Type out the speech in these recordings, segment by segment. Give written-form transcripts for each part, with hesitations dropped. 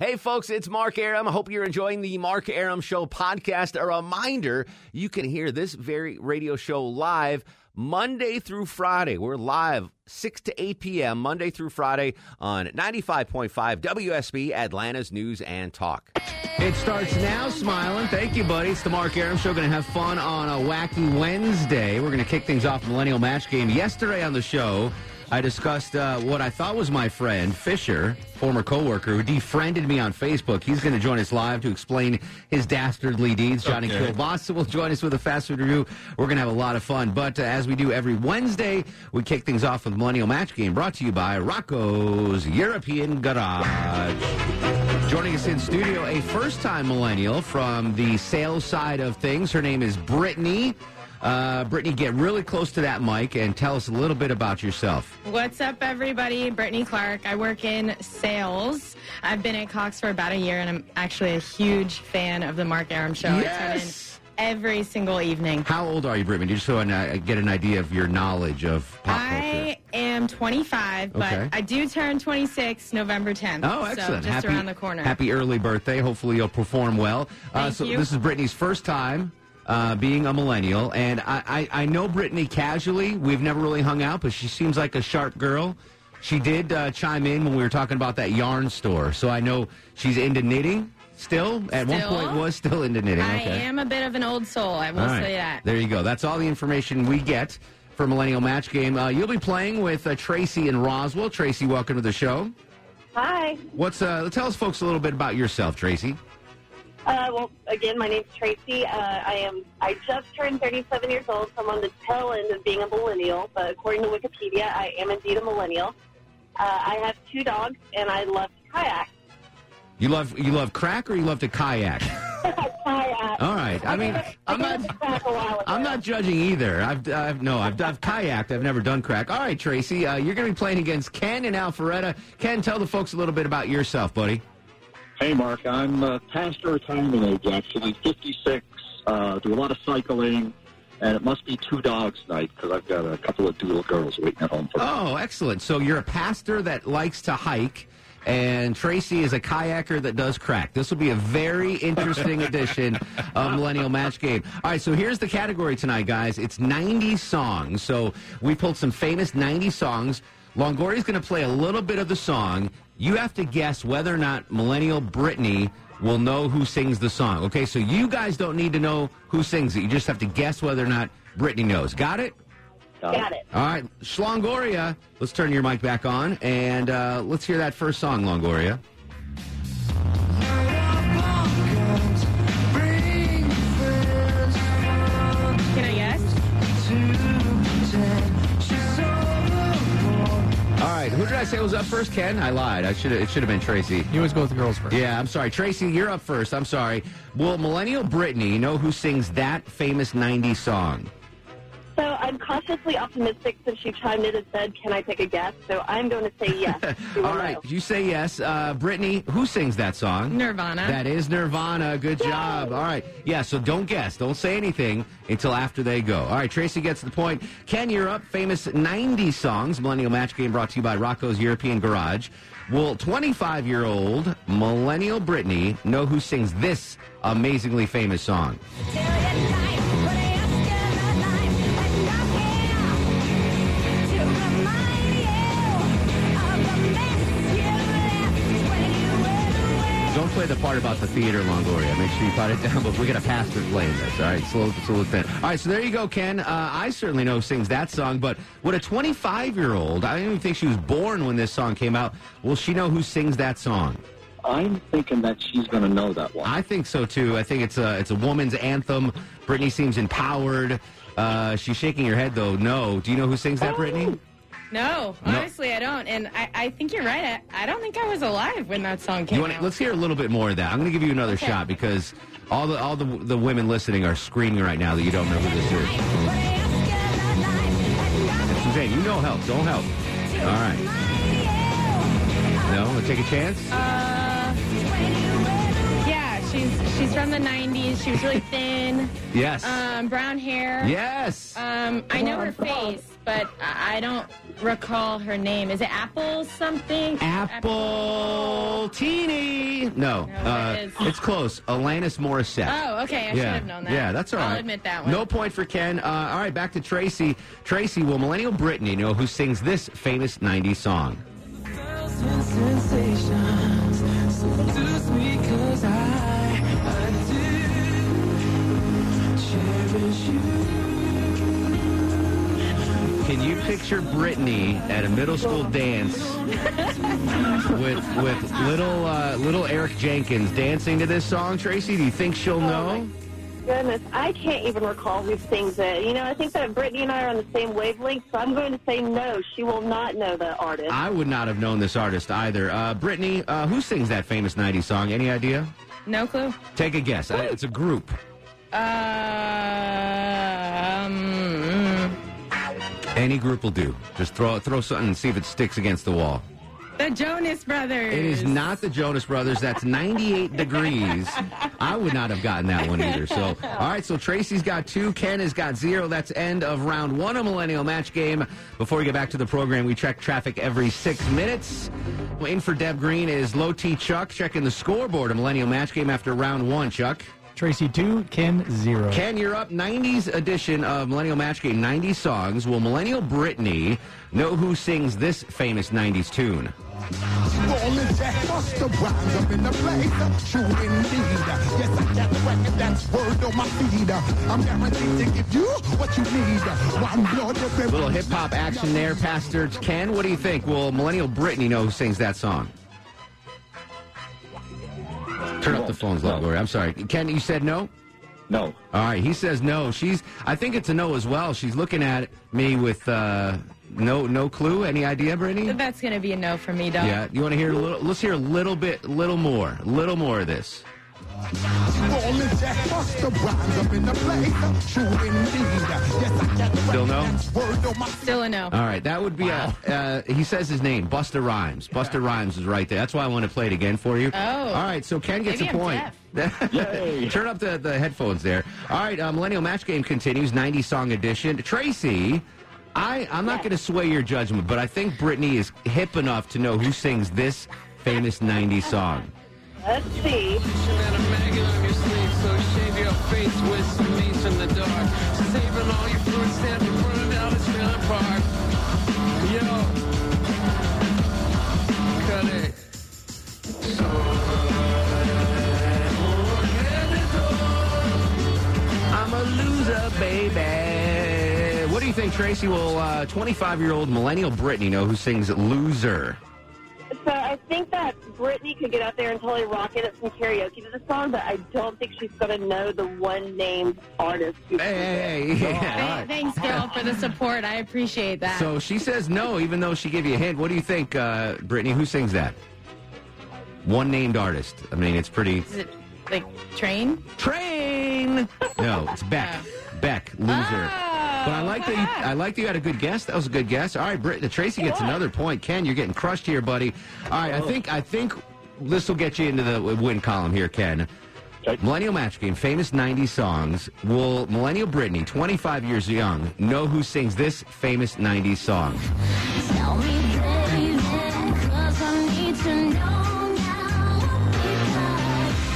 Hey, folks, it's Mark Arum. I hope you're enjoying the Mark Arum Show podcast. A reminder, you can hear this very radio show live Monday through Friday. We're live 6 to 8 p.m. Monday through Friday on 95.5 WSB, Atlanta's News and Talk. It starts now, smiling. Thank you, buddy. It's the Mark Arum Show. Going to have fun on a wacky Wednesday. We're going to kick things off Millennial Match Game. Yesterday on the show, I discussed what I thought was my friend, Fisher, former coworker, who defriended me on Facebook. He's going to join us live to explain his dastardly deeds. Johnny Kilbasa will join us with a fast food review. We're going to have a lot of fun. But as we do every Wednesday, we kick things off with Millennial Match Game, brought to you by Rocco's European Garage. Joining us in studio, a first-time millennial from the sales side of things. Her name is Brittany. Brittany, get really close to that mic and tell us a little bit about yourself. What's up, everybody? Brittany Clark. I work in sales. I've been at Cox for about a year, and I'm actually a huge fan of the Mark Arum Show. Yes! I tune in every single evening. How old are you, Brittany? Just so I get an idea of your knowledge of pop culture. I am 25, but I do turn 26 November 10th. Oh, excellent. So just around the corner. Happy early birthday. Hopefully you'll perform well. Thank you. This is Brittany's first time being a millennial, and I know Brittany casually. We've never really hung out, but she seems like a sharp girl. She did chime in when we were talking about that yarn store, so I know she's into knitting still. At one point was still into knitting. I am a bit of an old soul, I will say that. There you go. That's all the information we get for Millennial Match Game. You'll be playing with Tracy and Roswell. Tracy, welcome to the show. Hi. Tell us folks a little bit about yourself, Tracy. Well, again, my name's Tracy. I just turned 37 years old, so I'm on the tail end of being a millennial. But according to Wikipedia, I am indeed a millennial. I have 2 dogs, and I love to kayak. You love crack, or you love to kayak? Kayak. All right. I mean, I'm not judging either. I've kayaked. I've never done crack. All right, Tracy, you're going to be playing against Ken in Alpharetta. Ken, tell the folks a little bit about yourself, buddy. Hey, Mark. I'm past retirement age, actually, 56. Do a lot of cycling, and it must be 2 dogs night because I've got a couple of doodle girls waiting at home for me. Oh, excellent. So you're a pastor that likes to hike, and Tracy is a kayaker that does crack. This will be a very interesting edition of Millennial Match Game. All right, so here's the category tonight, guys. It's 90 songs. So we pulled some famous 90 songs. Longoria's going to play a little bit of the song. You have to guess whether or not Millennial Brittany will know who sings the song. Okay, so you guys don't need to know who sings it. You just have to guess whether or not Brittany knows. Got it? Got it. All right, Longoria, let's turn your mic back on, and let's hear that first song, Longoria. Can I guess? All right, who did I say was up first? Ken? I lied. It should have been Tracy. You always go with the girls first. Yeah, I'm sorry. Tracy, you're up first. I'm sorry. Will Millennial Brittany know who sings that famous 90s song? So I'm cautiously optimistic since she chimed in and said, can I take a guess? So I'm going to say yes. All right, you say yes. Brittany, who sings that song? Nirvana. That is Nirvana. Good job. All right. Yeah, so don't guess. Don't say anything until after they go. All right, Tracy gets the point. Ken, you're up. Famous 90s songs. Millennial Match Game brought to you by Rocco's European Garage. Will 25-year-old Millennial Brittany know who sings this amazingly famous song? Don't play the part about the theater, Longoria. Make sure you put it down, but we got a pastor playing this, all right? Slow down. All right, so there you go, Ken. I certainly know who sings that song, but would a 25-year-old, I don't even think she was born when this song came out, will she know who sings that song? I'm thinking that she's going to know that one. I think so, too. I think it's a woman's anthem. Brittany seems empowered. She's shaking her head, though. No. Do you know who sings that, Brittany? No, honestly, I don't. And I think you're right. I don't think I was alive when that song came out. Let's hear a little bit more of that. I'm going to give you another shot because all the women listening are screaming right now that you don't know who this is. And Suzanne, you know help. Don't help. All right. No? Wanna take a chance? Yeah, she's from the 90s. She was really thin. Yes. Brown hair. Yes. I know her face. but I don't recall her name. Is it Apple something? Apple Teeny. No, it's close. Alanis Morissette. Oh, okay. I should have known that. Yeah, that's all right. I'll admit that one. No point for Ken. All right, back to Tracy. Tracy, will Millennial Brittany know who sings this famous 90s song? Can you picture Brittany at a middle school dance with little Eric Jenkins dancing to this song, Tracy? Do you think she'll know? Goodness, I can't even recall who sings it. You know, I think that Brittany and I are on the same wavelength, so I'm going to say no. She will not know the artist. I would not have known this artist either. Brittany, who sings that famous 90s song? Any idea? No clue. Take a guess. It's a group. Any group will do. Just throw something and see if it sticks against the wall. The Jonas Brothers. It is not the Jonas Brothers. That's 98 Degrees. I would not have gotten that one either. So, all right, so Tracy's got 2. Ken has got 0. That's end of round 1 of Millennial Match Game. Before we get back to the program, we check traffic every 6 minutes. In for Deb Green is Low T Chuck checking the scoreboard of Millennial Match Game after round 1, Chuck. Tracy 2, Ken 0. Ken, you're up. 90s edition of Millennial Match Game, 90 songs. Will Millennial Brittany know who sings this famous 90s tune? Little hip-hop action there, Pastor Ken. What do you think? Will Millennial Brittany know who sings that song? Turn up the phones, Gloria. I'm sorry. Ken, you said no? No. All right, he says no. I think it's a no as well. She's looking at me with no clue. Any idea, Brittany? That's going to be a no for me, dog. Yeah. You want to hear a little? Let's hear a little more of this. Still no? Still a no. All right, that would be he says his name, Busta Rhymes. Busta Rhymes is right there. That's why I want to play it again for you. Oh. All right, so Ken gets Maybe a point. Yay. Turn up the headphones there. All right, Millennial Match Game continues, 90 song edition. Tracy, I'm not going to sway your judgment, but I think Brittany is hip enough to know who sings this famous 90s song. Let's see. I'm a loser, baby. What do you think, Tracy? Will 25-year-old Millennial Brittany know who sings Loser? So I think that Brittany could get out there and totally rock it at some karaoke to the song, but I don't think she's going to know the one named artist. Hey. Yeah. Thanks, girl, for the support. I appreciate that. So she says no, even though she gave you a hint. What do you think, Brittany? Who sings that? One named artist. I mean, it's pretty... Is it like Train? Train! No, it's Beck. Beck, Loser. Oh, But I like that you had a good guess. That was a good guess. All right, Tracy gets another point. Ken, you're getting crushed here, buddy. All right, I think this will get you into the win column here, Ken. Okay. Millennial Match Game, famous 90s songs. Will Millennial Brittany, 25 years young, know who sings this famous 90s song? Tell me, baby, 'cause I need to know now.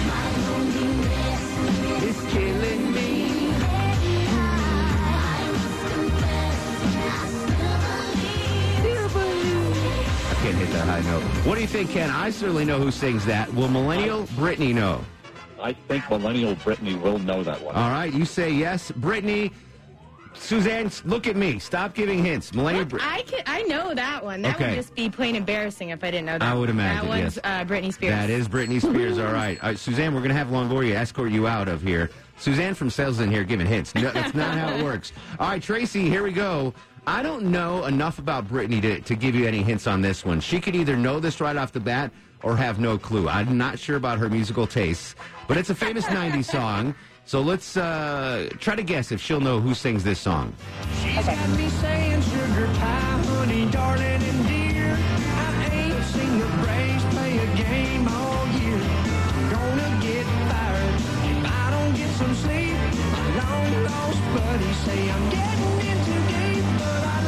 My loneliness It's killing me. I can't hit that high note. What do you think, Ken? I certainly know who sings that. Will Millennial Brittany know? I think Millennial Brittany will know that one. All right, you say yes. Brittany, Suzanne, look at me. Stop giving hints. Millennial Look, I know that one. That Okay. would just be plain embarrassing if I didn't know that. I would imagine, That one's yes. Britney Spears. That is Britney Spears. All right. Suzanne, we're going to have Longoria escort you out of here. Suzanne from Sales in here giving hints. No, that's not how it works. All right, Tracy, here we go. I don't know enough about Britney to give you any hints on this one. She could either know this right off the bat or have no clue. I'm not sure about her musical tastes, but it's a famous 90s song. So let's try to guess if she'll know who sings this song. She's got me saying sugar pie, honey, darling, and dear. I ain't seen the Braves play a game all year. Gonna get fired if I don't get some sleep. My long lost buddies say I'm getting in too deep, but I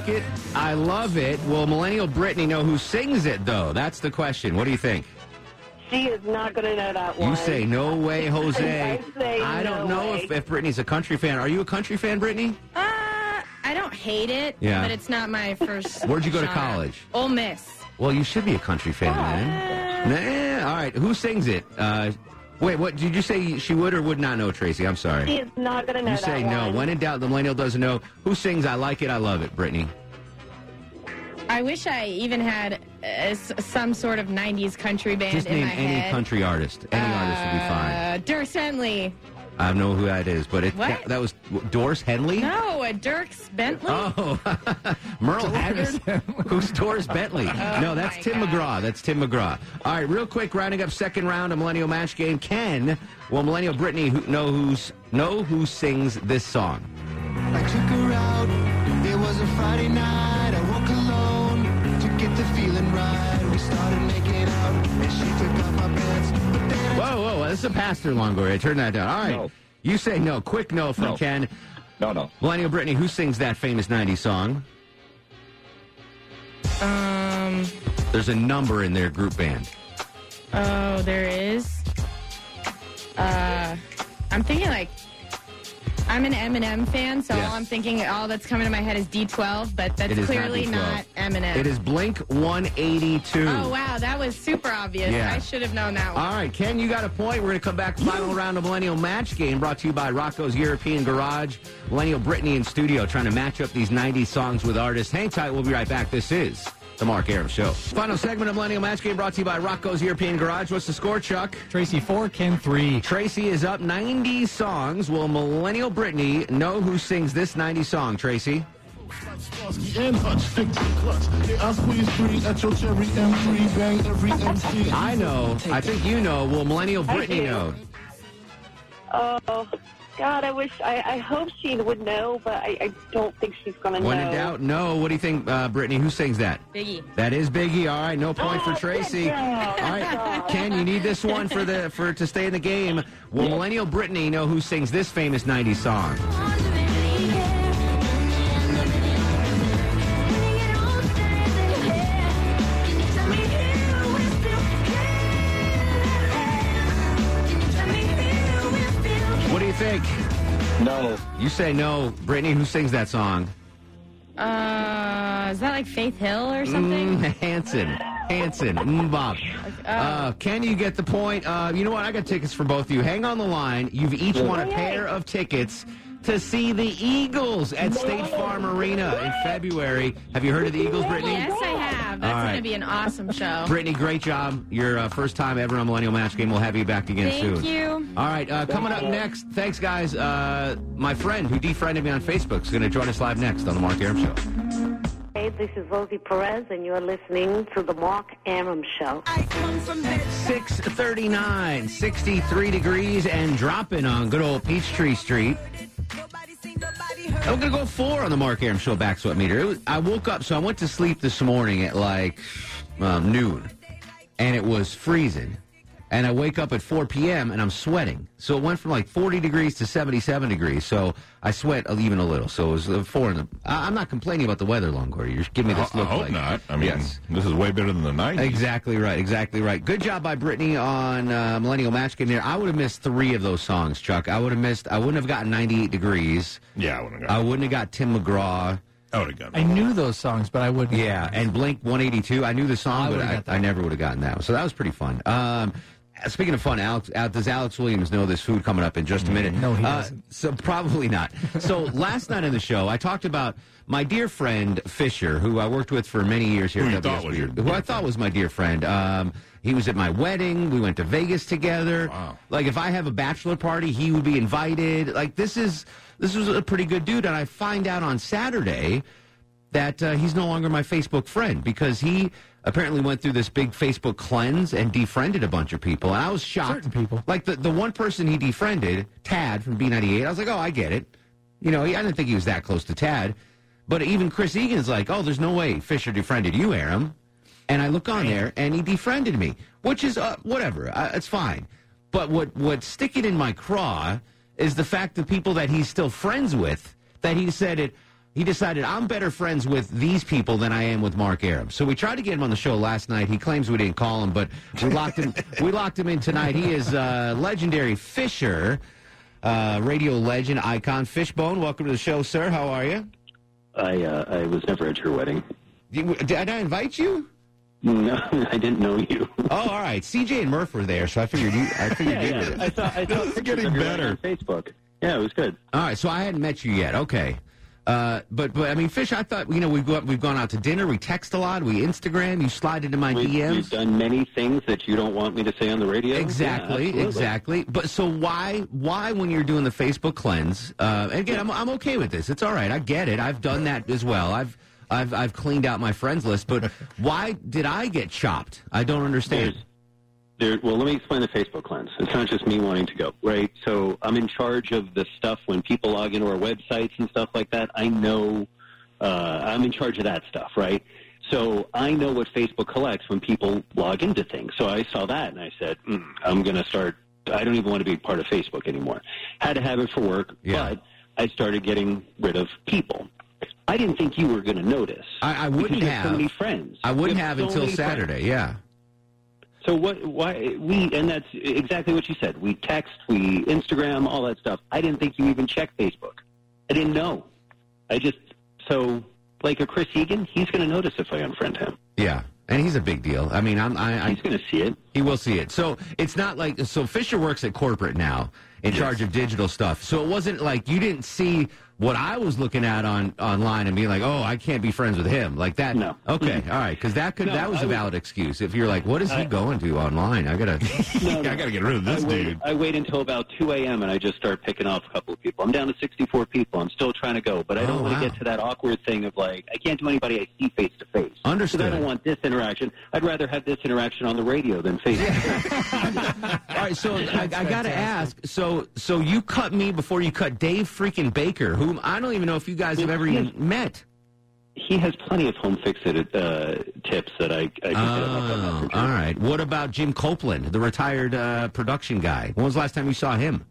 like it. I love it. Will Millennial Brittany know who sings it, though? That's the question. What do you think? She is not going to know that one. You say, no way, Jose. I say I don't no know way. if Brittany's a country fan. Are you a country fan, Brittany? I don't hate it, Yeah. but it's not my first. Where'd you go to genre. college? Ole Miss. Well, you should be a country fan, then. Nah, all right. Who sings it? Wait, what did you say? She would or would not know, Tracy? I'm sorry. She is not going to know You that say no. one. When in doubt, the millennial doesn't know. Who sings I Like It, I Love It, Brittany? I wish I even had some sort of 90s country band Just in name my any head. country artist. Any artist would be fine. Dirks Bentley. I don't know who that is, but What? that was Doris Henley? No, Dirks Bentley. Oh, Merle Haggard? Who's Doris Bentley? No, that's my Tim God. McGraw. That's Tim McGraw. All right, real quick, rounding up second round of Millennial Match Game. Will Millennial Brittany know who sings this song? I took her out. It was a Friday night. I woke alone to get the feeling right. We started making out, and she took off my pants. But then Whoa, this is a pastor, Longoria. Turn that down. All right. No. You say no. Quick no from No. Ken. No. Millennial Brittany, who sings that famous 90s song? There's a number in their group band. Oh, there is. I'm thinking like I'm an Eminem fan, so Yes. all I'm thinking, all that's coming to my head is D12, but that's It is clearly not not D12. Eminem. It is Blink 182. Oh, wow, that was super obvious. Yeah. I should have known that one. All right, Ken, you got a point. We're going to come back. Final round of Millennial Match Game brought to you by Rocco's European Garage. Millennial Brittany in studio trying to match up these 90s songs with artists. Hang tight. We'll be right back. This is The Mark Arum Show. Final segment of Millennial Match Game brought to you by Rocco's European Garage. What's the score, Chuck? Tracy 4, Ken 3. Tracy is up. 90 songs. Will Millennial Brittany know who sings this 90 song, Tracy? And Hutch, stick to the clutch. Yeah, I squeeze free at your cherry M3, bang every MC. I know. I think you know. Will Millennial Brittany do. know? Oh, God, I hope she would know, but I don't think she's going to know. When in doubt, no. What do you think, Brittany? Who sings that? Biggie. That is Biggie. All right, no point for Oh, Tracy. good All job. right, Ken, you need this one for to stay in the game. Will Millennial Brittany know who sings this famous 90s song? What do you think? No. You say no. Brittany, who sings that song? Is that like Faith Hill or something? Hanson. Bob. Ken, you get the point. You know what? I got tickets for both of you. Hang on the line. You've each won a pair of tickets to see the Eagles at State Farm Arena in February. Have you heard of the Eagles, Brittany? Yes, I have. That's All right. going to be an awesome show. Brittany, great job. Your first time ever on Millennial Match Game. We'll have you back again soon. Thank you. All right, coming up next, thanks, guys. My friend who defriended me on Facebook is going to join us live next on The Mark Arum Show. Hey, this is Rosie Perez, and you're listening to The Mark Arum Show. 6:39, 63 degrees and dropping on good old Peachtree Street. I'm going to go 4 on the Mark Arum Show back sweat meter. I woke up, so I went to sleep this morning at like noon, and it was freezing. And I wake up at 4 p.m. and I'm sweating. So it went from like 40 degrees to 77 degrees. So I sweat even a little. So it was 4 in the... I'm not complaining about the weather, Longoria. You're giving me this I look hope like... not. I mean, yes. this is way better than the 90s. Exactly right. Good job by Brittany on Millennial Match Game there. I would have missed 3 of those songs, Chuck. I wouldn't have gotten 98 degrees. Yeah, I wouldn't have I got wouldn't have got Tim McGraw. I would have got I knew those songs, but I wouldn't. Yeah, and Blink 182. I knew the song, would've got but that. I never would have gotten that one. So that was pretty fun. Speaking of fun, does Alex Williams know this food coming up in just a minute? No, he doesn't. So probably not. So last night on the show, I talked about my dear friend Fisher, who I worked with for many years here Who at you thought was your WSB, who I thought was my dear friend. He was at my wedding. We went to Vegas together. Wow. Like, if I have a bachelor party, he would be invited. Like, this was a pretty good dude. And I find out on Saturday that he's no longer my Facebook friend because he apparently went through this big Facebook cleanse and defriended a bunch of people. And I was shocked. Certain people. Like the one person he defriended, Tad from B98, I was like, oh, I get it. You know, I didn't think he was that close to Tad. But even Chris Egan's like, oh, there's no way Fisher defriended you, Arum. And I look on there, and he defriended me, which is whatever. It's fine. But what's sticking in my craw is the fact that people that he's still friends with, that he said it, he decided I'm better friends with these people than I am with Mark Arum. So we tried to get him on the show last night. He claims we didn't call him, but we locked him. We locked him in tonight. He is legendary Fisher, radio legend, icon. Fishbone, welcome to the show, sir. How are you? I was never at your wedding. Did I invite you? No, I didn't know you. Oh, all right. CJ and Murph were there, so I figured you. I figured you were. I thought This is getting better. on Facebook. Yeah, it was good. All right, so I hadn't met you yet. Okay. But I mean, Fish, I thought, we've gone out to dinner, we text a lot, we Instagram, you slide into my DMs. We've done many things that you don't want me to say on the radio. Exactly, Yeah, exactly. But so why when you're doing the Facebook cleanse? And again, I'm okay with this. It's all right. I get it. I've done that as well. I've cleaned out my friends list. But why did I get chopped? I don't understand. Well, let me explain the Facebook cleanse. It's not just me wanting to go, right? So I'm in charge of the stuff when people log into our websites and stuff like that. I know I'm in charge of that stuff, right? So I know what Facebook collects when people log into things. So I saw that and I said, I'm going to start. I don't even want to be part of Facebook anymore. Had to have it for work, but I started getting rid of people. I didn't think you were going to notice. I wouldn't have. So many friends. I wouldn't have until Saturday. Yeah. So and that's exactly what you said. We text, we Instagram, all that stuff. I didn't think you even checked Facebook. I didn't know. Like a Chris Egan, he's going to notice if I unfriend him. Yeah. And he's a big deal. I mean, he's going to see it. He will see it. So it's not like, Fisher works at corporate now in charge of digital stuff. So it wasn't like you didn't see what I was looking at online and being like, oh, I can't be friends with him. Like that. No. Okay. All right. Because that was a valid excuse. If you're like, what is he going to online? I got to get rid of this dude. I wait until about 2 a.m. and I just start picking off a couple of people. I'm down to 64 people. I'm still trying to go. But I don't want to get to that awkward thing of like, I can't do anybody I see face to face. Understood. I don't want this interaction. I'd rather have this interaction on the radio than face to face. All right. So I got to ask. So you cut me before you cut Dave freaking Baker, whom I don't even know if you guys have ever even met. He has plenty of home fix-it tips that I can get him. All right. What about Jim Copeland, the retired production guy? When was the last time you saw him?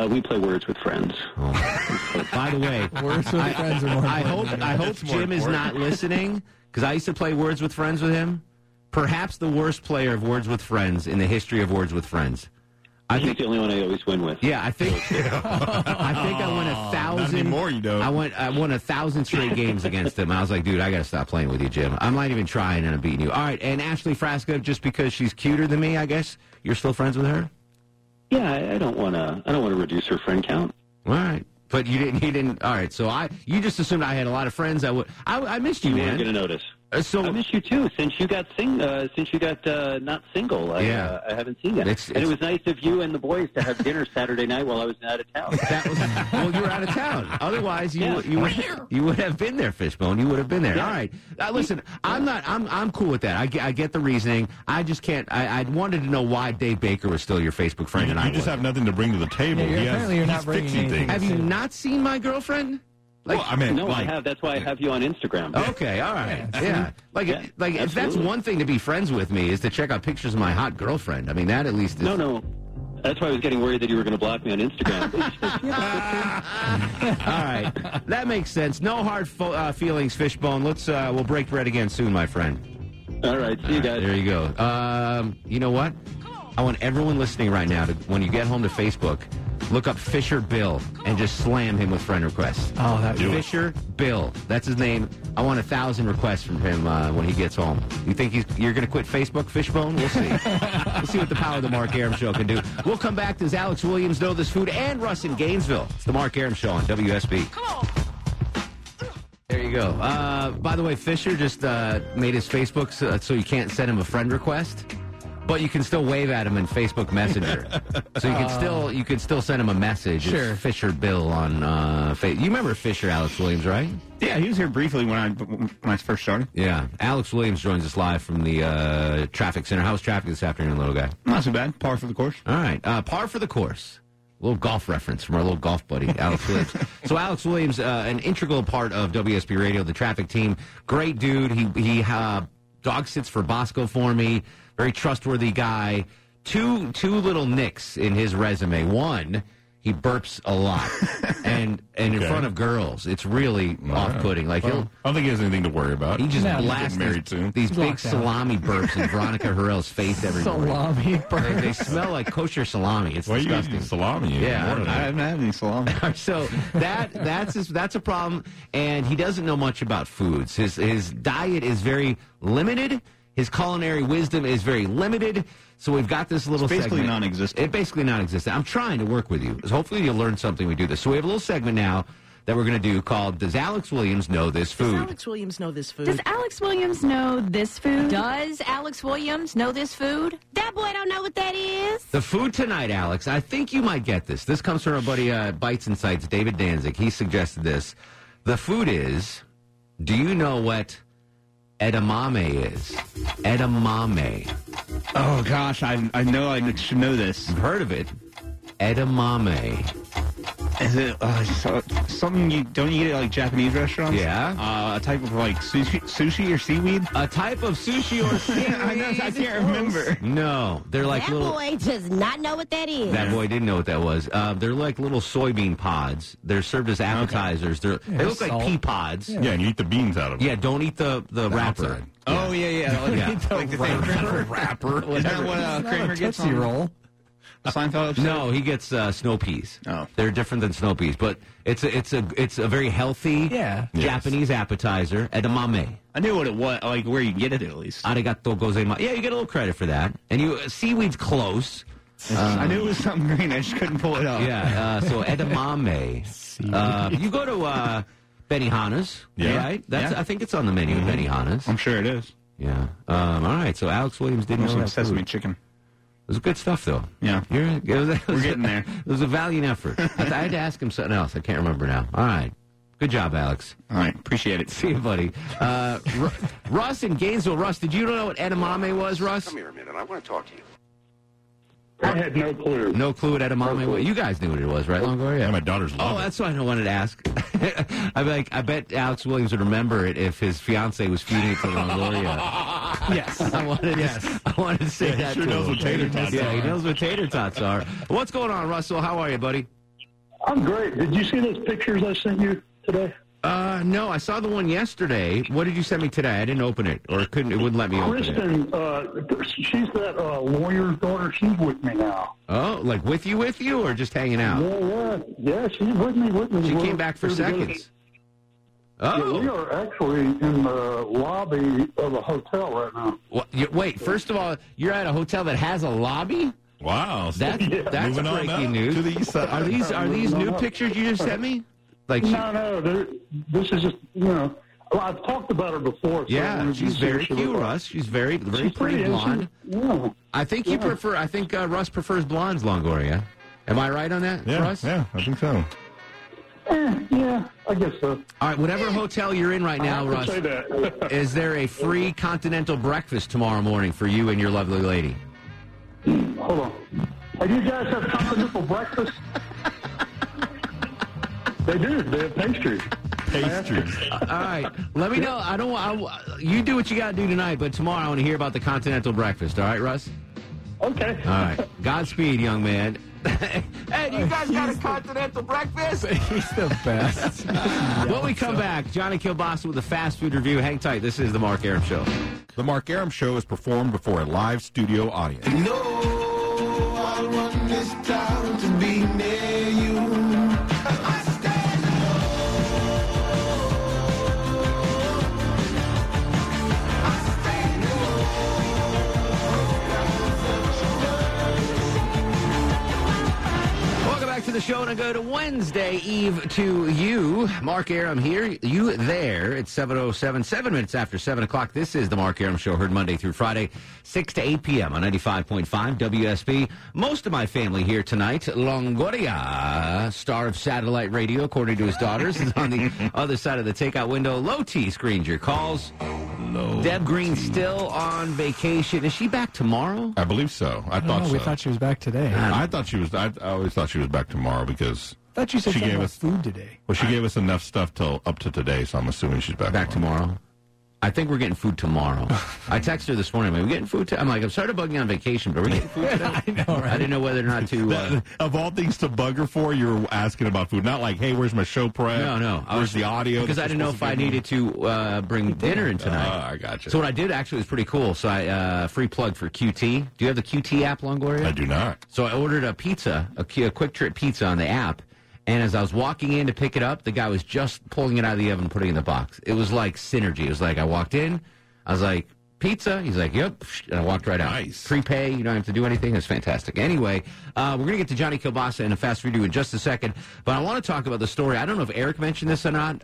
We play Words with Friends. Oh. By the way, Words with Friends are more I hope Jim is not listening, because I used to play Words with Friends with him. Perhaps the worst player of Words with Friends in the history of Words with Friends. He's the only one I always win with. Yeah, I think I won 1,000. Not anymore, you don't. I won 1,000 straight games against him. I was like, dude, I got to stop playing with you, Jim. I'm not even trying, and I'm beating you. All right, and Ashley Frasca, just because she's cuter than me, I guess you're still friends with her. Yeah, I don't want to reduce her friend count. All right, but you didn't. All right, so you just assumed I had a lot of friends. I missed you, You man. weren't going to notice. So I miss you too. Since you got not single, I haven't seen you. And it was nice of you and the boys to have dinner Saturday night while I was out of town. Well, you were out of town. Otherwise, you would have been there, Fishbone. You would have been there. Yeah. All right. Listen, I'm cool with that. I get the reasoning. I just can't. I wanted to know why Dave Baker was still your Facebook friend, and I just have nothing to bring to the table. Apparently, you're not bringing anything. Have you not seen my girlfriend? I have. That's why I have you on Instagram. Okay, all right. Yeah. If that's one thing to be friends with me is to check out pictures of my hot girlfriend. I mean, that at least is... No. That's why I was getting worried that you were going to block me on Instagram. All right. That makes sense. No hard feelings, Fishbone. We'll break bread again soon, my friend. All right. See you guys. There you go. You know what? I want everyone listening right now to, when you get home to Facebook, look up Fisher Bill and just slam him with friend requests. Oh, that's Fisher Bill. That's his name. I want 1,000 requests from him when he gets home. You think you're going to quit Facebook, Fishbone? We'll see. We'll see what the power of the Mark Arum Show can do. We'll come back. Does Alex Williams know this food? And Russ in Gainesville. It's the Mark Arum Show on WSB. Come on. There you go. By the way, Fisher just made his Facebook so you can't send him a friend request. But you can still wave at him in Facebook Messenger, so you can still send him a message. Sure. It's Fisher Bill on Facebook. You remember Fisher, Alex Williams, right? Yeah, he was here briefly when I first started. Yeah, Alex Williams joins us live from the traffic center. How's traffic this afternoon, little guy? Not so bad. Par for the course. All right, par for the course. A little golf reference from our little golf buddy, Alex Williams. So Alex Williams, an integral part of WSB Radio, the traffic team. Great dude. He dog sits for Bosco for me. Very trustworthy guy. Two little nicks in his resume. One, he burps a lot, and in front of girls, it's really off-putting. Like I don't think he has anything to worry about. he just He's blasts getting married soon. these big salami burps in Veronica Harrell's face every morning. Salami burps. They smell like kosher salami. It's Why are you disgusting. eating salami? Yeah, I haven't had any salami. So that's a problem, and he doesn't know much about foods. His diet is very limited. His culinary wisdom is very limited. So we've got this little Basically segment. non-existent. It's basically non-existent. I'm trying to work with you. Hopefully you'll learn something we do this. So we have a little segment now that we're going to do called Does Alex Williams Know This Food? Does Alex Williams know this food? Does Alex Williams know this food? Does Alex Williams know this food? That boy don't know what that is. The food tonight, Alex, I think you might get this. This comes from our buddy Bites Insights, David Danzig. He suggested this. The food is, do you know what edamame is? Edamame. Oh, gosh, I know I should know this. You've heard of it. Edamame. Is it something you don't you get at like Japanese restaurants? Yeah. A type of like sushi or seaweed? A type of sushi or seaweed? I can't remember. No, they're like That little. boy does not know what that is. That boy didn't know what that was. They're like little soybean pods. They're served as appetizers. They look like pea pods. Yeah, and you eat the beans out of it. Yeah, don't eat the wrapper. outside. Oh, yeah. Like the wrapper. Is that what Kramer gets Tootsie on Roll. Seinfeld episode? No, he gets snow peas. Oh. They're different than snow peas, but it's a very healthy Japanese appetizer. Edamame. I knew what it was, like where you get it at least. Arigato gozaimasu. Yeah, you get a little credit for that. And seaweed's close. I knew it was something green. I just couldn't pull it off. Yeah, so edamame. You go to Benihana's, right? I think it's on the menu at Benihana's. I'm sure it is. Yeah. All right, so Alex Williams didn't know Some that sesame food. chicken. It was good stuff, though. Yeah. We're getting there. It was a valiant effort. I had to ask him something else. I can't remember now. All right. Good job, Alex. All right. Appreciate it. See you, buddy. Russ in Gainesville. Russ, did you know what edamame was, Russ? Come here a minute. I want to talk to you. I had no clue. No clue what edamame was. You guys knew what it was, right, Longoria? Yeah, my daughters love it. That's what I wanted to ask. I bet Alex Williams would remember it if his fiance was feeding it to Longoria. Yes. I wanted to say that He sure to knows him. what tater tots Yeah, are. he knows what tater tots are. What's going on, Russell? How are you, buddy? I'm great. Did you see those pictures I sent you today? No, I saw the one yesterday. What did you send me today? I didn't open it, or it wouldn't let me open it. Kristen, she's that lawyer's daughter. She's with me now. Oh, like with you, or just hanging out? Yeah, she's with me. She came back for seconds. Oh. Yeah, we are actually in the lobby of a hotel right now. Well, wait, first of all, you're at a hotel that has a lobby? Wow. That's Moving on breaking up news. to the east side. Are these new pictures you just sent me? Like No, this is just, Well, I've talked about her before. So yeah, she's very cute, Russ. She's very pretty blonde. Yeah. I think you prefer. I think Russ prefers blondes, Longoria. Am I right on that, Russ? Yeah, I think so. Yeah, I guess so. All right, whatever hotel you're in right now, Russ, say that. is there a free continental breakfast tomorrow morning for you and your lovely lady? Hold on. Do you guys have continental breakfast? They do. They have pastries. All right, let me know. You do what you got to do tonight, but tomorrow I want to hear about the continental breakfast. All right, Russ? Okay. All right. Godspeed, young man. Hey, you guys got a continental breakfast? He's the best. When we come back, Johnny Kilbasa with a fast food review. Hang tight. This is The Mark Arum Show. The Mark Arum Show is performed before a live studio audience. No, I want this town to be near you. I stand Welcome back to the show, and I go to Wednesday Eve to you. Mark Arum here, you there. It's 7:07, 7 minutes after 7 o'clock. This is the Mark Arum Show, heard Monday through Friday, 6 to 8 p.m. on 95.5 WSB. Most of my family here tonight. Longoria, star of satellite radio, according to his daughters, is on the other side of the takeout window. Low T screens your calls. Deb Green still on vacation. Is she back tomorrow? I believe so. I thought so. We thought she was back today. I thought she was. I always thought she was back tomorrow because I thought you said she something gave about us food today. Well, she gave us enough stuff till up to today, so I'm assuming she's back tomorrow. I think we're getting food tomorrow. I texted her this morning. We're getting food. I'm like, I'm sorry to bug you on vacation, but we're getting food today. I know, right? I didn't know whether or not to. Of all things to bug her for, you're asking about food. Not like, hey, where's my show prep? No. Where's the audio? Because I didn't know if I needed to bring dinner in tonight. I got you. So what I did actually was pretty cool. So I free plug for QT. Do you have the QT app, Longoria? I do not. So I ordered a pizza, a quick trip pizza on the app. And as I was walking in to pick it up, the guy was just pulling it out of the oven and putting it in the box. It was like synergy. It was like I walked in. I was like, pizza? He's like, yep. And I walked right out. Nice. Prepay. You don't have to do anything. It's fantastic. Anyway, we're going to get to Johnny Kilbasa in a fast review in just a second. But I want to talk about the story. I don't know if Eric mentioned this or not.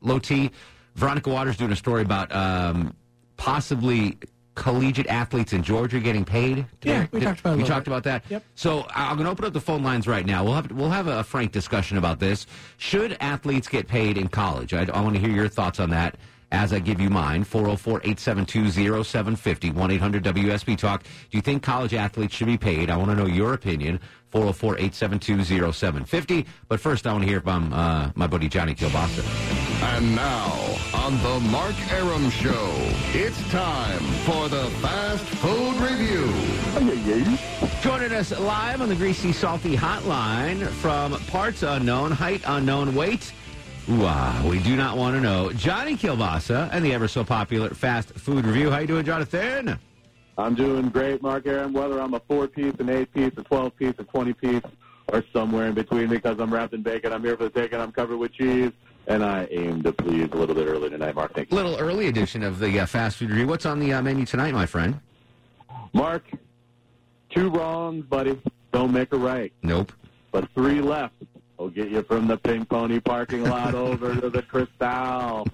Low T. Veronica Waters doing a story about possibly collegiate athletes in Georgia getting paid. Yeah, we talked about it. We talked about that. Yep. So I'm going to open up the phone lines right now. We'll have a frank discussion about this. Should athletes get paid in college? I want to hear your thoughts on that as I give you mine. 404-872-0750, 1-800-WSB Talk. Do you think college athletes should be paid? I want to know your opinion. 404-872-0750. But first, I want to hear from my buddy Johnny Kilbasa. And now, on the Mark Arum Show, it's time for the Fast Food Review. Joining us live on the Greasy Salty Hotline from parts unknown, height unknown, weight, we do not want to know. Johnny Kilbasa and the ever so popular Fast Food Review. How you doing, Jonathan? I'm doing great, Mark Arum, whether I'm a 4-piece, an 8-piece, a 12-piece, a 20-piece, or somewhere in between because I'm wrapped in bacon. I'm here for the taking. I'm covered with cheese, and I aim to please a little bit early tonight, Mark. Thank you. Little early edition of the Fast Food Review. What's on the menu tonight, my friend? Mark, 2 wrongs, buddy. Don't make a right. Nope. But 3 left will get you from the Pink Pony parking lot over to the Cristal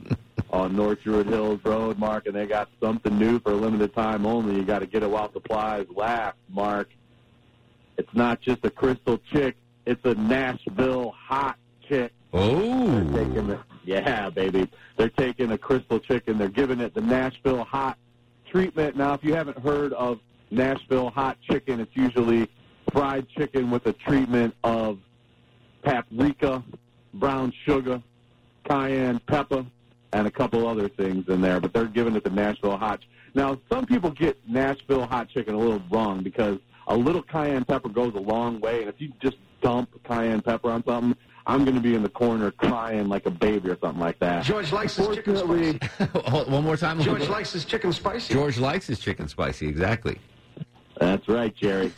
on North Druid Hills Road, Mark, and they got something new for a limited time only. You got to get it while supplies last, Mark. It's not just a Crystal Chick. It's a Nashville Hot Chick. Oh. Yeah, baby. They're taking a Crystal Chick and they're giving it the Nashville Hot treatment. Now, if you haven't heard of Nashville Hot Chicken, it's usually fried chicken with a treatment of paprika, brown sugar, cayenne pepper, and a couple other things in there. But they're giving it the Nashville Hot. Now, some people get Nashville Hot Chicken a little wrong because a little cayenne pepper goes a long way. And if you just dump cayenne pepper on something, I'm going to be in the corner crying like a baby or something like that. George likes his chicken spicy. One more time. George likes his chicken spicy. George likes his chicken spicy, exactly. That's right, Jerry.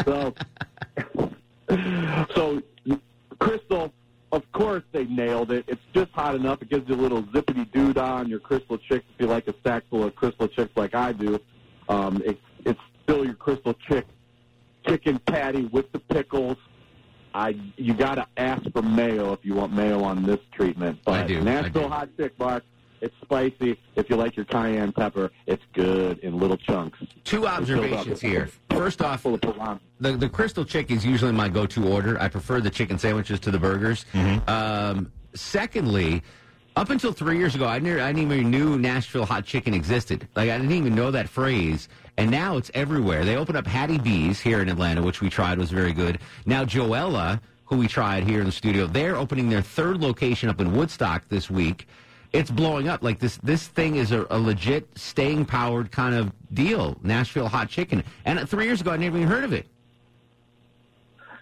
So Crystal, of course they nailed it. It's just hot enough. It gives you a little zippity-doo on your Crystal Chicks if you like a sack full of Crystal Chicks like I do. It's still your Crystal Chick chicken patty with the pickles. You got to ask for mayo if you want mayo on this treatment. But I do. Nashville Hot Chick, Mark, it's spicy. If you like your cayenne pepper, it's good in little chunks. 2 observations here. First off, the Crystal Chick is usually my go-to order. I prefer the chicken sandwiches to the burgers. Secondly, up until 3 years ago, I didn't even knew Nashville Hot Chicken existed. Like, I didn't even know that phrase. And now it's everywhere. They opened up Hattie B's here in Atlanta, which we tried, was very good. Now Joella, who we tried here in the studio, they're opening their 3rd location up in Woodstock this week. It's blowing up. Like, this thing is a legit staying-powered kind of deal, Nashville Hot Chicken. And 3 years ago, I never even heard of it.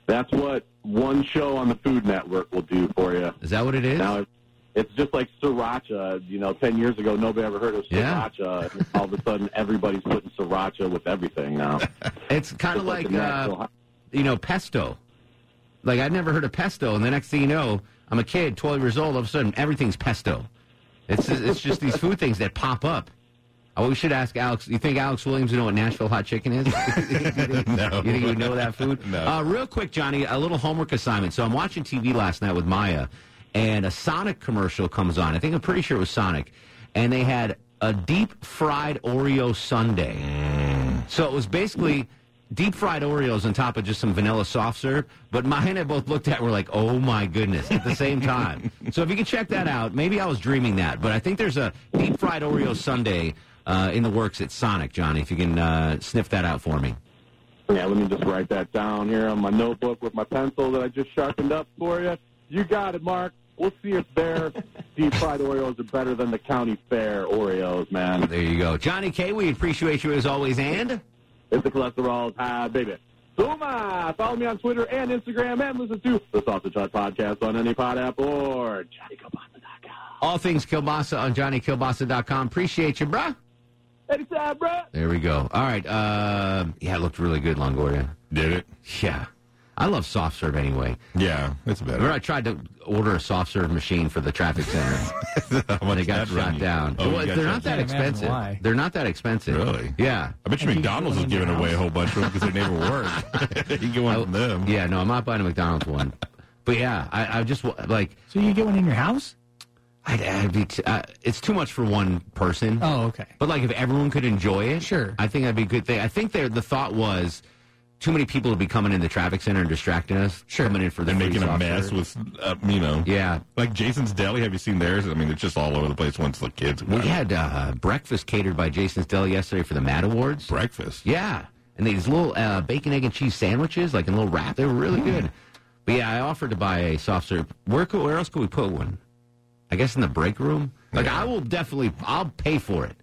That's what one show on the Food Network will do for you. Is that what it is? Now, it's just like sriracha. 10 years ago, nobody ever heard of sriracha. Yeah. All of a sudden, everybody's putting sriracha with everything now. It's kind of like pesto. Like, I'd never heard of pesto, and the next thing you know, I'm a kid, 12 years old, all of a sudden, everything's pesto. It's just these food things that pop up. We should ask Alex. You think Alex Williams would know what Nashville Hot Chicken is? No. You think he would know that food? No. Real quick, Johnny, a little homework assignment. So I'm watching TV last night with Maya, and a Sonic commercial comes on. I'm pretty sure it was Sonic. And they had a deep-fried Oreo sundae. So it was basically deep-fried Oreos on top of just some vanilla soft serve. But Maya and I both looked at it and were like, oh, my goodness, at the same time. So if you can check that out, maybe I was dreaming that. But I think there's a deep-fried Oreo sundae in the works at Sonic, Johnny, if you can sniff that out for me. Yeah, let me just write that down here on my notebook with my pencil that I just sharpened up for you. You got it, Mark. we'll see if their deep-fried Oreos are better than the county fair Oreos, man. There you go. Johnny K, we appreciate you as always, and... If the cholesterol's high, baby. Suma! Follow me on Twitter and Instagram, and listen to the Sausage Hut Podcast on any pod app or JohnnyKilbasa.com. All things Kilbasa on JohnnyKilbasa.com. Appreciate you, bruh. Anytime, bruh. There we go. All right. Yeah, it looked really good, Longoria. Did it? Yeah. I love soft serve anyway. Yeah, it's better. Remember, I tried to order a soft serve machine for the traffic center. They got shot down. Oh, Well, they're not that expensive. why. They're not that expensive. Really? Yeah. I bet you McDonald's is giving away a whole bunch of them because they never work. You get one from them. Yeah, no, I'm not buying a McDonald's one. But yeah, I just like. So you get one in your house? I'd be it's too much for one person. Oh, okay. But like if everyone could enjoy it, sure. I think that'd be a good thing. I think the thought was too many people would be coming in the traffic center and distracting us. Sure. Coming in for the They're free making a soft mess serve. with, Yeah. Like Jason's Deli. Have you seen theirs? I mean, it's just all over the place once the kids. We had breakfast catered by Jason's Deli yesterday for the Mad Awards. Breakfast? Yeah. And these little bacon, egg, and cheese sandwiches, like in a little wrap. They were really good. But yeah, I offered to buy a soft serve. Where else could we put one? I guess in the break room. Like, I'll pay for it.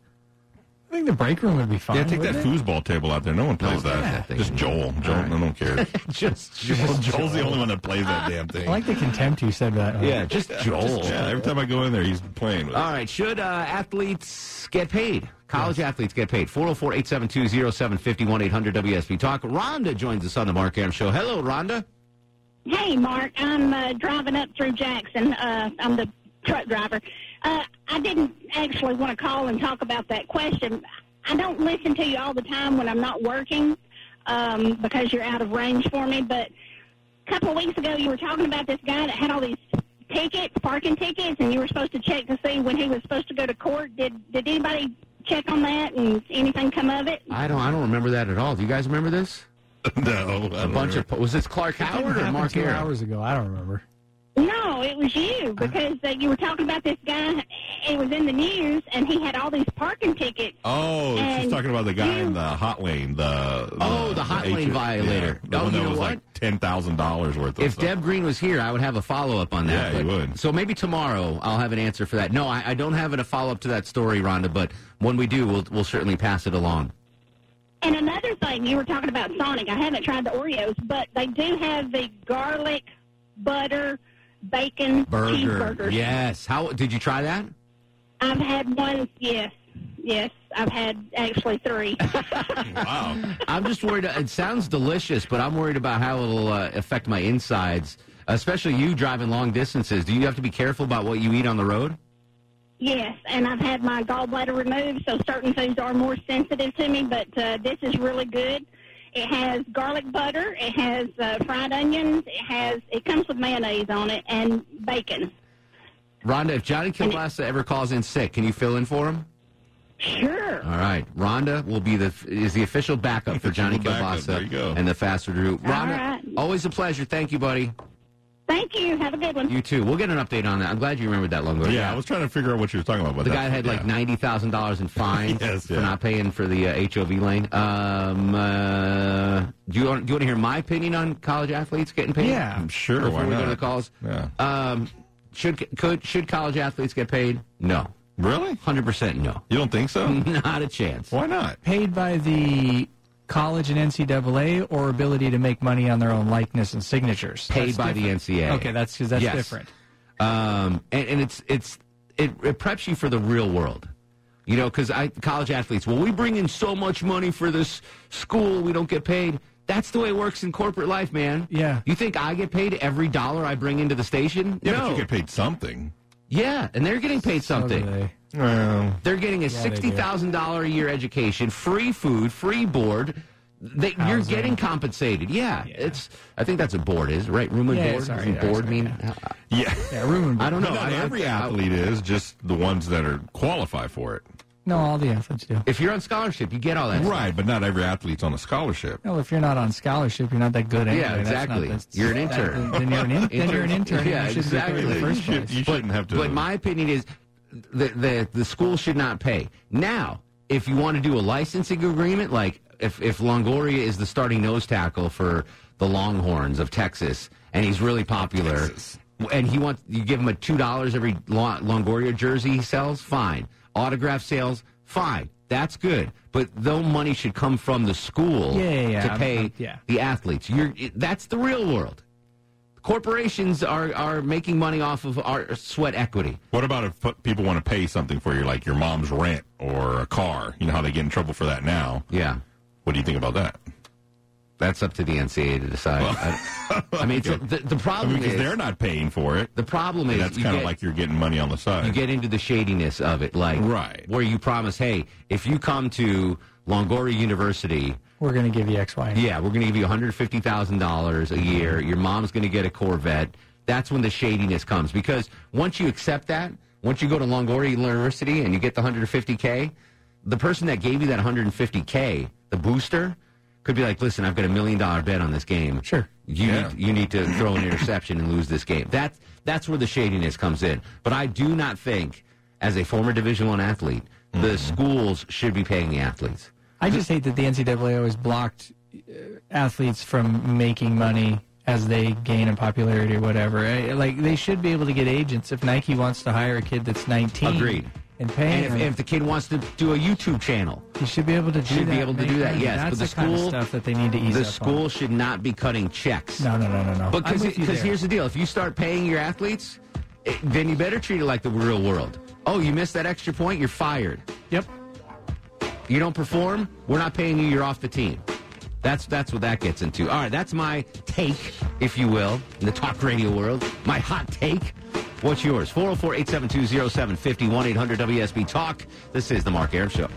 I think the break room would be fine. Yeah, take that wouldn't it? foosball table out there. No one plays that. Just Joel. Joel, I don't care. just Joel's the only one that plays that damn thing. I like the contempt you said that. Yeah, just Joel. Yeah, every time I go in there, he's playing with it. All right, should athletes get paid? College athletes get paid. 404-872-0750, 1-800-WSB Talk. Rhonda joins us on the Mark Arum Show. Hello, Rhonda. Hey, Mark. I'm driving up through Jackson. I'm the truck driver. I didn't actually want to call and talk about that question. I don't listen to you all the time when I'm not working because you're out of range for me. But a couple of weeks ago, you were talking about this guy that had all these tickets, parking tickets, and you were supposed to check to see when he was supposed to go to court. Did anybody check on that and anything come of it? I don't remember that at all. Do you guys remember this? No. Was this Clark Howard or Mark 2 Arum? hours ago. I don't remember. No, it was you, because you were talking about this guy. It was in the news, and he had all these parking tickets. Oh, she's talking about the guy in the hot lane. The hot lane violator. Yeah, the one you that know was what? like $10,000 worth of If stuff. Deb Green was here, I would have a follow-up on that. Yeah, you would. So maybe tomorrow I'll have an answer for that. No, I don't have a follow-up to that story, Rhonda, but when we do, we'll certainly pass it along. And another thing, you were talking about Sonic. I haven't tried the Oreos, but they do have the garlic, butter, bacon cheeseburgers. Yes. How did you try that? I've had one, yes. Yes, I've had actually 3. Wow. I'm just worried. It sounds delicious, but I'm worried about how it'll affect my insides, especially you driving long distances. Do you have to be careful about what you eat on the road? Yes, and I've had my gallbladder removed, so certain foods are more sensitive to me, but this is really good. It has garlic butter, it has fried onions, it comes with mayonnaise on it, and bacon. Rhonda, if Johnny Kilbasa ever calls in sick, can you fill in for him? Sure. All right. Rhonda will be is the official backup for Johnny Kilbasa There you go. and the Faster Drew. Rhonda, right. always a pleasure. Thank you, buddy. Thank you. Have a good one. You too. We'll get an update on that. I'm glad you remembered that long ago. Yeah, I was trying to figure out what you were talking about. But The guy had like $90,000 in fines Yes, for yeah. not paying for the HOV lane. Do you want to hear my opinion on college athletes getting paid? Yeah. I'm sure. Before Why we not? go to the calls? Yeah. Should college athletes get paid? No. Really? 100% no. You don't think so? Not a chance. Why not? Paid by the college and NCAA or ability to make money on their own likeness and signatures? Paid That's by different. the NCAA. Okay, that's because that's Yes. different. And it preps you for the real world. You know, because college athletes, well, we bring in so much money for this school, we don't get paid. That's the way it works in corporate life, man. Yeah. You think I get paid every dollar I bring into the station? Yeah, no. but you get paid something. Yeah, and they're getting paid something. So do they. Well, They're getting a Yeah, they do. $60,000 a year education, free food, free board. You're Housing. getting compensated. Yeah, I think that's what board is, right? Room and Yeah, board. sorry, Doesn't yeah, board sorry, mean? yeah. Yeah, room and I don't know. But not every athlete is, just the ones that are qualify for it. No, all the athletes do. If you're on scholarship, you get all that. Right, but not every athlete's on a scholarship. No, if you're not on scholarship, you're not that good anyway. Yeah, exactly. You're an intern. Then you're an intern. Yeah, You shouldn't get paid in the exactly. first place. You shouldn't have to. But my opinion is the school should not pay. Now, if you want to do a licensing agreement, like if Longoria is the starting nose tackle for the Longhorns of Texas, and he's really popular, and you give him a $2 every Longoria jersey he sells, fine. Autograph sales, fine. That's good. But no money should come from the school to pay the athletes. That's the real world. Corporations are making money off of our sweat equity. What about if people want to pay something for you, like your mom's rent or a car? You know how they get in trouble for that now. Yeah. What do you think about that? That's up to the NCAA to decide. I mean, the problem is... because they're not paying for it. The problem is... That's kind of like you're getting money on the side. You get into the shadiness of it, like... Right. Where you promise, hey, if you come to Longoria University... We're going to give you X, Y, and Z. Yeah, we're going to give you $150,000 a year. Your mom's going to get a Corvette. That's when the shadiness comes. Because once you accept that, once you go to Longoria University and you get the $150K, the person that gave you that $150K, the booster... could be like, listen, I've got $1 million bet on this game. Sure. You need to throw an interception and lose this game. That's where the shadiness comes in. But I do not think, as a former Division I athlete, the schools should be paying the athletes. I just hate that the NCAA always blocked athletes from making money as they gain in popularity or whatever. Like, they should be able to get agents if Nike wants to hire a kid that's 19. Agreed. And pay and if the kid wants to do a YouTube channel, he should be able to do that. Yes, that's but the kind of stuff that they need to ease the up school on. should not be cutting checks. No. Because here's the deal: if you start paying your athletes, then you better treat it like the real world. Oh, you missed that extra point, you're fired. Yep. You don't perform, we're not paying you. You're off the team. That's what that gets into. All right, that's my take, if you will, in the talk radio world. My hot take. What's yours? 404-872-0750, 1-800-WSB-TALK. This is The Mark Arum Show.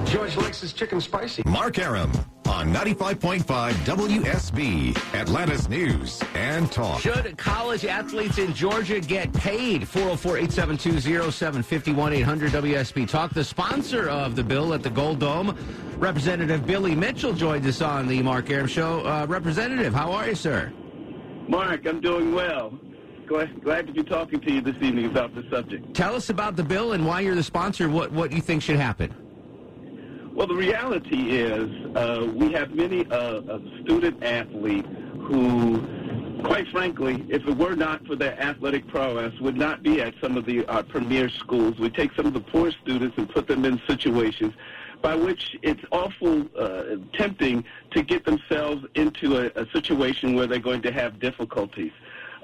George likes his chicken spicy. Mark Arum on 95.5 WSB, Atlanta's News and Talk. Should college athletes in Georgia get paid? 404-872-0750, 1-800-WSB-TALK. The sponsor of the bill at the Gold Dome, Representative Billy Mitchell, joined us on the Mark Arum Show. Representative, how are you, sir? Mark, I'm doing well. Glad to be talking to you this evening about the subject. Tell us about the bill and why you're the sponsor, what you think should happen. Well, the reality is we have many student athletes who, quite frankly, if it were not for their athletic prowess, would not be at some of the premier schools. We take some of the poor students and put them in situations by which it's awful tempting to get themselves into a situation where they're going to have difficulties.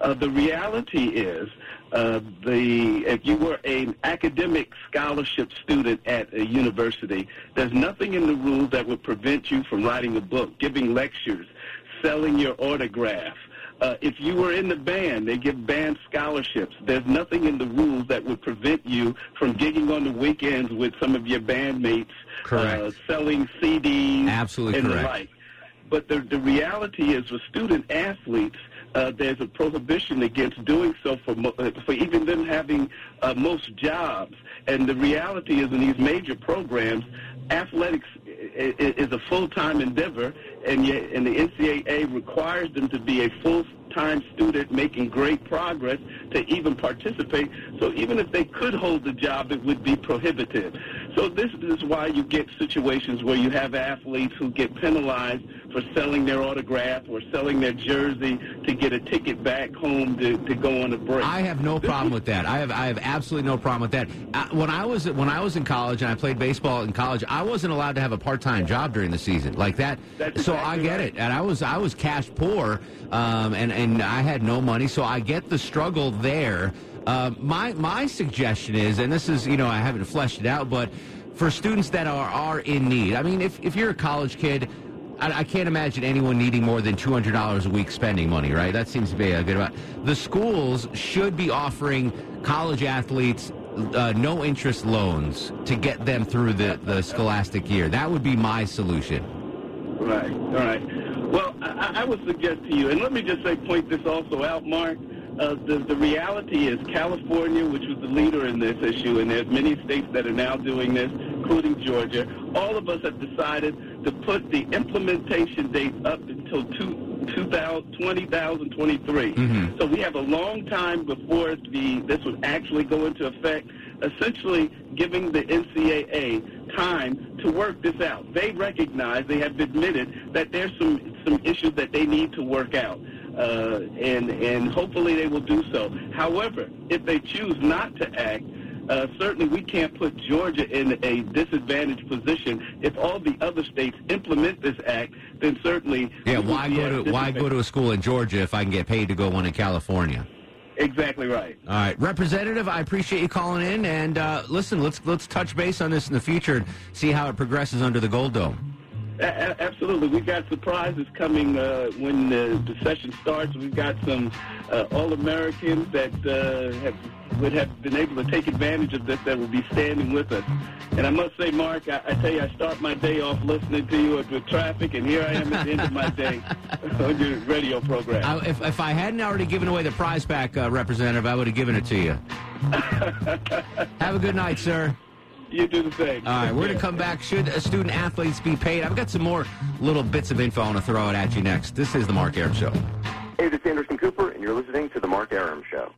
The reality is, if you were an academic scholarship student at a university, there's nothing in the rules that would prevent you from writing a book, giving lectures, selling your autograph. If you were in the band, they give band scholarships. There's nothing in the rules that would prevent you from gigging on the weekends with some of your bandmates, selling CDs, Absolutely and correct. the like. But the reality is, with student athletes, there's a prohibition against doing so for even them having most jobs. And the reality is, in these major programs, athletics is a full-time endeavor, and the NCAA requires them to be a full-time student making great progress to even participate. So even if they could hold the job, it would be prohibitive. So this is why you get situations where you have athletes who get penalized for selling their autograph or selling their jersey to get a ticket back home to go on a break. I have no problem with that. I have absolutely no problem with that. When I was in college and I played baseball in college, I wasn't allowed to have a part-time job during the season like that. So I get it, and I was cash poor, and I had no money, so I get the struggle there. My suggestion is, and this is, I haven't fleshed it out, but for students that are in need, I mean, if you're a college kid, I can't imagine anyone needing more than $200 a week spending money, right? That seems to be a good amount. The schools should be offering college athletes no-interest loans to get them through the scholastic year. That would be my solution. Right, all right. Well, I would suggest to you, and let me just point this also out, Mark. The reality is California, which was the leader in this issue, and there's many states that are now doing this, including Georgia, all of us have decided to put the implementation date up until 2023. Mm-hmm. So we have a long time before this would actually go into effect, essentially giving the NCAA time to work this out. They recognize, they have admitted that there's some issues that they need to work out. and hopefully they will do so. However, if they choose not to act, certainly we can't put Georgia in a disadvantaged position. If all the other states implement this act, then certainly Yeah, we will why be go at to why go to a school in Georgia if I can get paid to go one in California? Exactly right. All right, Representative, I appreciate you calling in, and listen, let's touch base on this in the future and see how it progresses under the Gold Dome. Absolutely. We've got surprises coming when the session starts. We've got some All-Americans that would have been able to take advantage of this that will be standing with us. And I must say, Mark, I tell you, I start my day off listening to you with traffic, and here I am at the end of my day on your radio program. If I hadn't already given away the prize pack, Representative, I would have given it to you. Have a good night, sir. You do the same. All right, we're going to come back. Should student athletes be paid? I've got some more little bits of info I want to throw it at you next. This is The Mark Arum Show. Hey, this is Anderson Cooper, and you're listening to The Mark Arum Show.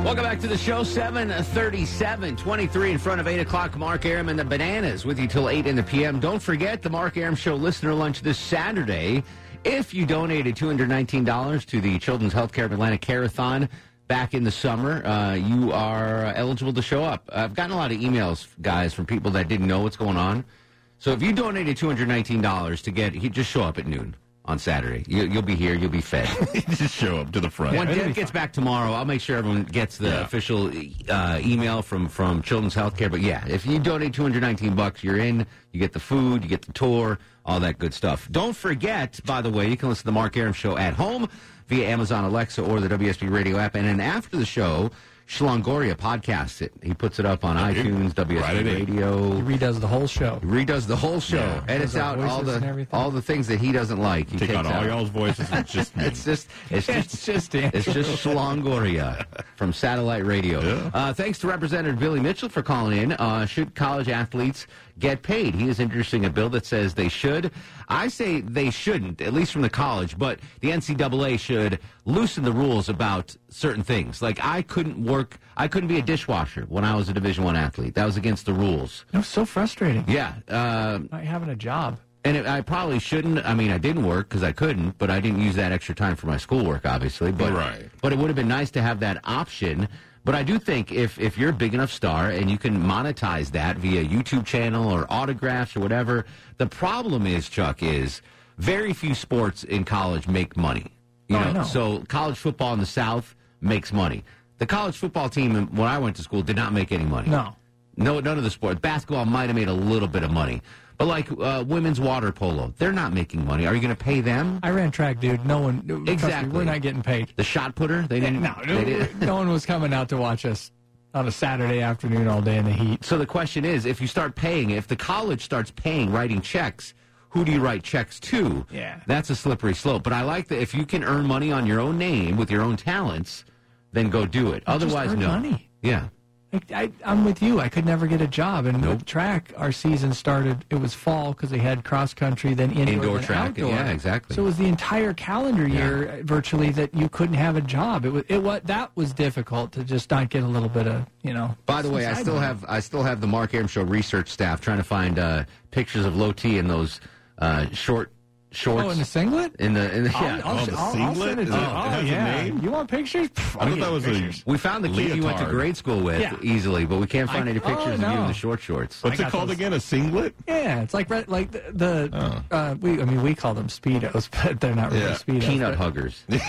Welcome back to the show, 7:37, 23 in front of 8 o'clock. Mark Arum and the Bananas with you till 8 in the p.m. Don't forget the Mark Arum Show listener lunch this Saturday. If you donated $219 to the Children's Healthcare of Atlanta Care-a-thon back in the summer, you are eligible to show up. I've gotten a lot of emails, guys, from people that didn't know what's going on. So if you donated $219 to just show up at noon on Saturday. You'll be here. You'll be fed. Just show up to the front. When Deb gets back tomorrow, I'll make sure everyone gets the official email from Children's Healthcare. But yeah, if you donate $219, you're in. You get the food, you get the tour, all that good stuff. Don't forget, by the way, you can listen to the Mark Arum Show at home via Amazon Alexa or the WSB Radio app. And then after the show, Shlongoria podcasts it. He puts it up on iTunes, WSB Radio. He redoes the whole show. Yeah. Edits out all the things that he doesn't like. He Take takes out all y'all's voices. It's just me. It's just Shlongoria from Satellite Radio. Yeah. Thanks to Representative Billy Mitchell for calling in. Should college athletes get paid? He is introducing a bill that says they should. I say they shouldn't, at least from the college, but the NCAA should loosen the rules about certain things. Like I couldn't be a dishwasher when I was a Division I athlete. That was against the rules. It was so frustrating. Yeah. Not having a job. And I probably shouldn't. I mean, I didn't work because I couldn't, but I didn't use that extra time for my schoolwork, obviously. But it would have been nice to have that option. But I do think if you're a big enough star and you can monetize that via YouTube channel or autographs or whatever, the problem is, Chuck, is very few sports in college make money. You know? So college football in the South makes money. The college football team when I went to school did not make any money. No, none of the sports. Basketball might have made a little bit of money. But like women's water polo, they're not making money. Are you going to pay them? I ran track, dude. No one. Exactly. We're not getting paid. The shot putter? They didn't. No one was coming out to watch us on a Saturday afternoon all day in the heat. So the question is, if you start paying, if the college starts paying, writing checks, who do you write checks to? Yeah. That's a slippery slope. But I like that if you can earn money on your own name with your own talents, then go do it. Otherwise, just earn no. money. Yeah. I'm with you. I could never get a job. And with track, our season started, it was fall because they had cross country, then indoor track. outdoor. Yeah, exactly. So it was the entire calendar year virtually that you couldn't have a job. That was difficult to just not get a little bit of, By the way, I still have the Mark Arum Show research staff trying to find pictures of Low T in those shorts. Oh, in the singlet? In the yeah. I'll send it to you. Has a name? You want pictures? I thought that was pictures. We found the kid you went to grade school with easily, but we can't find any pictures of you in the short shorts. What's it called again? A singlet? Yeah, it's like we call them Speedos, but they're not really Speedos. Peanut huggers. Yeah,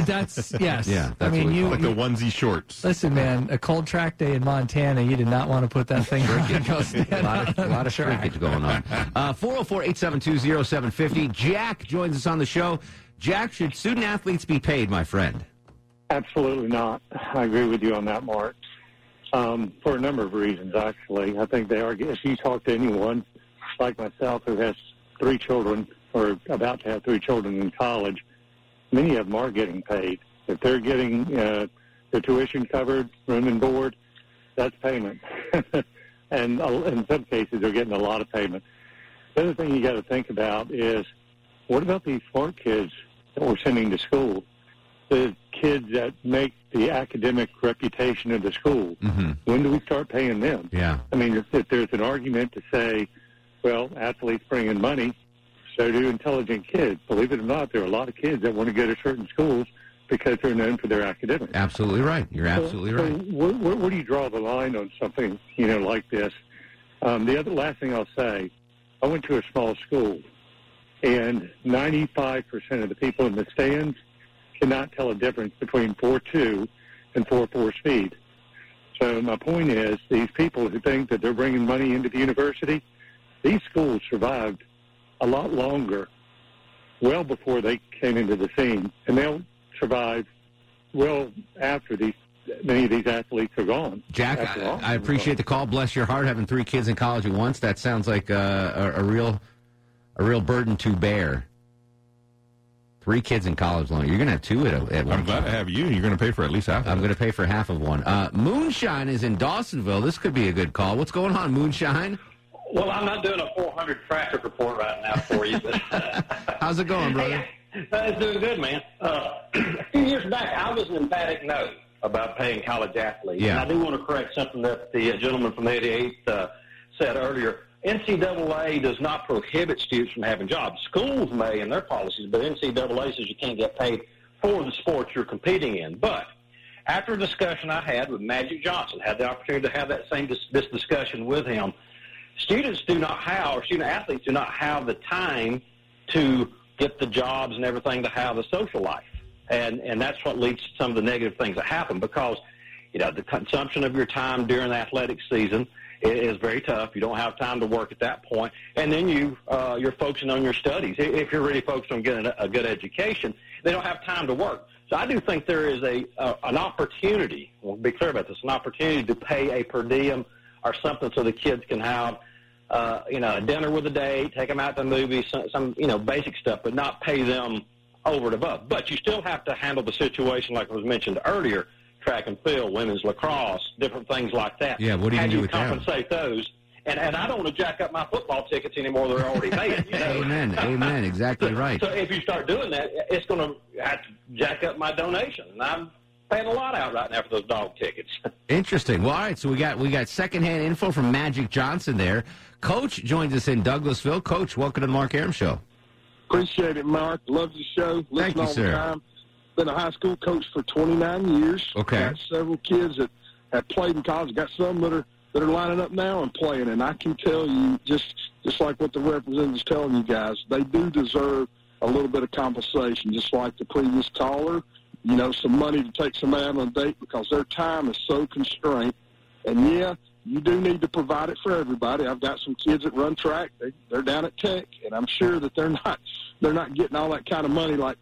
that's yes. Yeah, that's like the onesie shorts. Listen, man, a cold track day in Montana, you did not want to put that thing on and go stand a lot of shrinkage going on. 404-872-0750. Jack joins us on the show. Jack, should student athletes be paid, my friend? Absolutely not. I agree with you on that, Mark. For a number of reasons, actually. I think they are. If you talk to anyone like myself who has 3 children or about to have 3 children in college, many of them are getting paid. If they're getting their tuition covered, room and board, that's payment. And in some cases, they're getting a lot of payment. The other thing you got to think about is, what about these smart kids that we're sending to school? The kids that make the academic reputation of the school. Mm-hmm. When do we start paying them? Yeah. I mean, if there's an argument to say, well, athletes bring in money, so do intelligent kids. Believe it or not, there are a lot of kids that want to go to certain schools because they're known for their academics. Absolutely right. You're absolutely right. Where do you draw the line on something, like this? The other last thing I'll say, I went to a small school, and 95% of the people in the stands cannot tell a difference between 4.2 and 4.4 speed. So my point is, these people who think that they're bringing money into the university, these schools survived a lot longer, well before they came into the scene, and they'll survive well after many of these athletes are gone. Jack, I appreciate the call. Bless your heart, having 3 kids in college at once. That sounds like a real burden to bear. 3 kids in college long. You're going to have 2 at one. I'm glad to have you. You're going to pay for at least half of I'm going to pay for half of one. Moonshine is in Dawsonville. This could be a good call. What's going on, Moonshine? Well, I'm not doing a 400 traffic report right now for you. But, how's it going, brother? It's doing good, man. A few years back, I was an emphatic no about paying college athletes. Yeah. And I do want to correct something that the gentleman from 88 said earlier. NCAA does not prohibit students from having jobs. Schools may in their policies, but NCAA says you can't get paid for the sport you're competing in. But after a discussion I had with Magic Johnson, had the opportunity to have this discussion with him, student athletes do not have the time to get the jobs and everything to have a social life. And that's what leads to some of the negative things that happen because, the consumption of your time during the athletic season is very tough. You don't have time to work at that point. And then you're focusing on your studies. If you're really focused on getting a good education, they don't have time to work. So I do think there is an opportunity, we'll be clear about this, an opportunity to pay a per diem or something so the kids can have, a dinner with a date, take them out to the movies, some basic stuff, but not pay them over and above. But you still have to handle the situation like was mentioned earlier, track and field, women's lacrosse, different things like that. Yeah, what do you do with that? How do you compensate those? And I don't want to jack up my football tickets anymore. They're already paying. Amen. Exactly right. So if you start doing that, it's going to have to jack up my donation. And I'm paying a lot out right now for those dog tickets. Interesting. Well, all right, so we got secondhand info from Magic Johnson there. Coach joins us in Douglasville. Coach, welcome to the Mark Arum Show. Appreciate it, Mark. Love your show. Thank you, all sir. The time. Been a high school coach for 29 years. Okay. Got several kids that have played in college. Got some that are lining up now and playing. And I can tell you, just like what the representative's telling you guys, they do deserve a little bit of compensation, just like the previous caller. Some money to take somebody out on a date because their time is so constrained. And, yeah, you do need to provide it for everybody. I've got some kids that run track. They're down at Tech, and I'm sure that they're not getting all that kind of money like,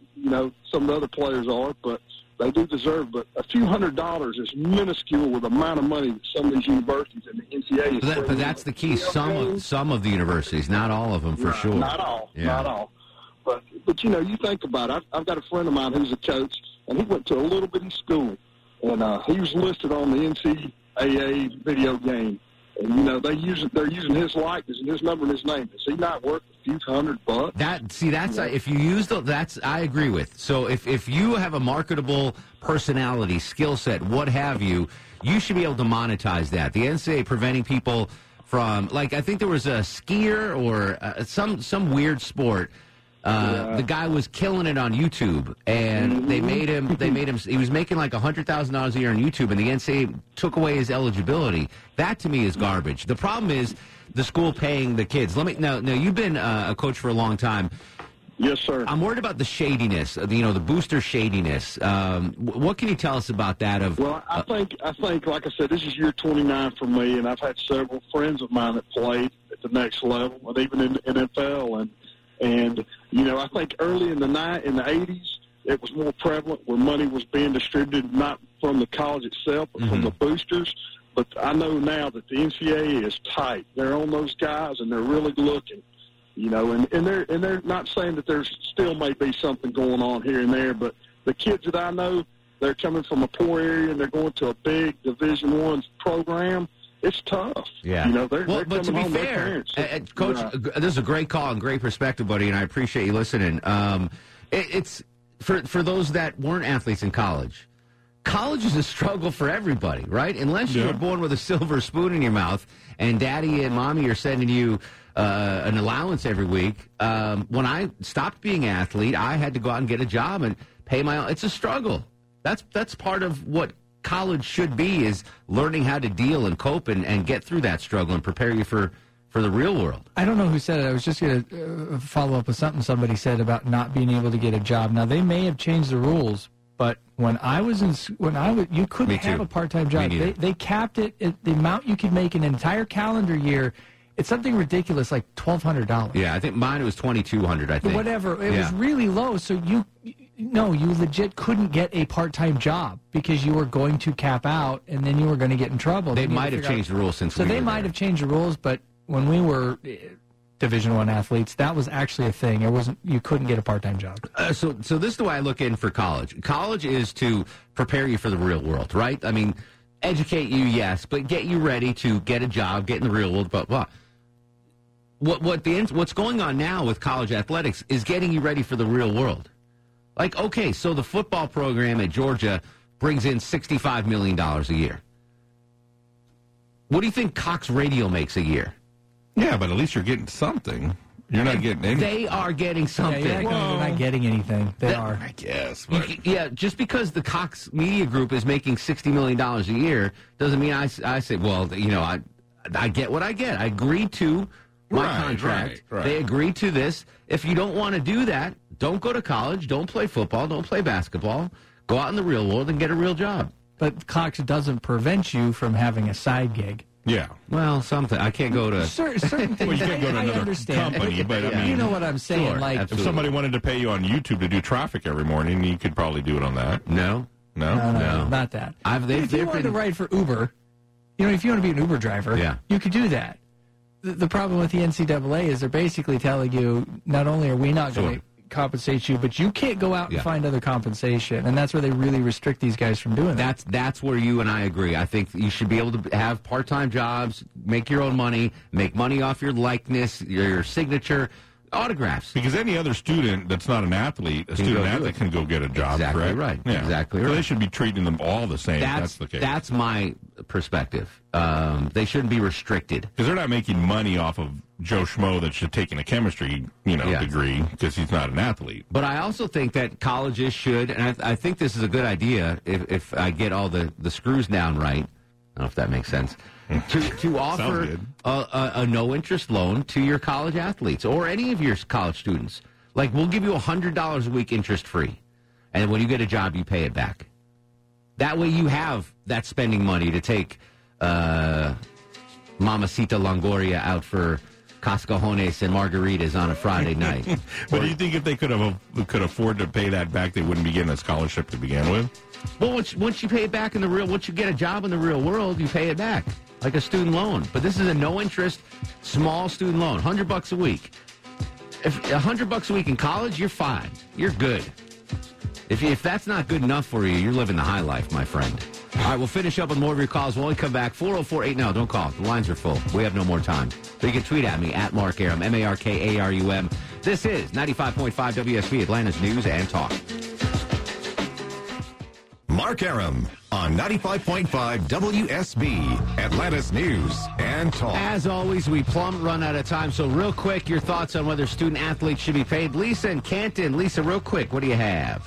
some of the other players are, but they do deserve. But a few $100s is minuscule with the amount of money that some of these universities and the NCAA is But that's the key. Some of the universities, not all of them, for sure. Not all. Yeah. Not all. But you think about it. I've got a friend of mine who's a coach, and he went to a little bitty school, and he was listed on the NCAA video game. And, they're using his likeness and his number and his name. Is he not worth a few $100? That's if you use that's I agree with. So if you have a marketable personality, skill set, what have you, you should be able to monetize that. The NCAA preventing people from, I think there was a skier or some weird sport. The guy was killing it on YouTube, and they made him. He was making like $100,000 a year on YouTube, and the NCAA took away his eligibility. That to me is garbage. The problem is the school paying the kids. Now you've been a coach for a long time. Yes, sir. I'm worried about the shadiness. The booster shadiness. What can you tell us about that? Well, I think, like I said, this is year 29 for me, and I've had several friends of mine that played at the next level, and even in the NFL, and I think early in the 80s, it was more prevalent where money was being distributed not from the college itself but from the boosters. But I know now that the NCAA is tight. They're on those guys, and they're really looking. You know, and they're not saying that there's still may be something going on here and there, but the kids that I know, they're coming from a poor area and they're going to a big Division I program. It's tough. Yeah. You know, they're but to be home, fair, Coach, this is a great call and great perspective, buddy, and I appreciate you listening. It's for those that weren't athletes in college. College is a struggle for everybody, right? Unless you were born with a silver spoon in your mouth and daddy and mommy are sending you an allowance every week. When I stopped being an athlete, I had to go out and get a job and pay my own. It's a struggle. That's part of what college should be, is learning how to deal and cope and get through that struggle and prepare you for the real world. I don't know who said it. I was just going to follow up with something somebody said about not being able to get a job. Now, they may have changed the rules, but when I was you couldn't have a part-time job. They capped it at the amount you could make in an entire calendar year. It's something ridiculous, like $1,200. Yeah, I think mine was $2,200. I think whatever. It was really low. So you legit couldn't get a part-time job because you were going to cap out, and then you were going to get in trouble. They might have changed the rules since. So they might have changed the rules, but when we were Division I athletes, that was actually a thing. It wasn't. You couldn't get a part-time job. So this is the way I look in for college. College is to prepare you for the real world, right? I mean, educate you, yes, but get you ready to get a job, get in the real world. But what's going on now with college athletics is getting you ready for the real world. Like, okay, so the football program at Georgia brings in $65 million a year. What do you think Cox Radio makes a year? Yeah, but at least you're getting something. You're not getting anything. They are getting something. Yeah, they're not getting anything. They are. I guess. Yeah, just because the Cox Media Group is making $60 million a year doesn't mean I say, well, I get what I get. I agreed to my contract. Right. They agreed to this. If you don't want to do that, don't go to college. Don't play football. Don't play basketball. Go out in the real world and get a real job. But Cox doesn't prevent you from having a side gig. Yeah. Well, something. I can't go to... Certain things. Well, you can't go to another company, but I mean... You know what I'm saying. Sure, like, absolutely. If somebody wanted to pay you on YouTube to do traffic every morning, you could probably do it on that. No, not that. If you wanted to ride for Uber, if you want to be an Uber driver, you could do that. The problem with the NCAA is they're basically telling you, not only are we not going to compensate you, but you can't go out and find other compensation, and that's where they really restrict these guys from doing that. That's where you and I agree. I think you should be able to have part-time jobs, make your own money, make money off your likeness, your signature, autographs. Because any other student that's not an athlete, a student athlete can go get a job. Exactly correct? right. Yeah. Exactly so right. They should be treating them all the same. That's the case. That's my perspective. They shouldn't be restricted because they're not making money off of Joe Schmo that should take in a chemistry, degree because he's not an athlete. But I also think that colleges should, and I think this is a good idea if I get all the screws down right. I don't know if that makes sense. To offer a no-interest loan to your college athletes or any of your college students. Like, we'll give you $100 a week interest-free, and when you get a job, you pay it back. That way you have that spending money to take Mamacita Longoria out for cascajones and margaritas on a Friday night. But do you think if they could afford to pay that back, they wouldn't be getting a scholarship to begin with? Well, once you pay it back once you get a job in the real world, you pay it back like a student loan. But this is a no-interest, small student loan, $100 a week. If $100 a week in college, you're fine. You're good. If that's not good enough for you, you're living the high life, my friend. All right, we'll finish up with more of your calls. We'll only come back 404-8. No, don't call. The lines are full. We have no more time. So you can tweet at me, at Mark Arum, MarkArum. This is 95.5 WSB, Atlanta's News and Talk. Mark Arum on 95.5 WSB, Atlanta's News and Talk. As always, we plumb run out of time. So real quick, your thoughts on whether student athletes should be paid. Lisa in Canton. Lisa, real quick, what do you have?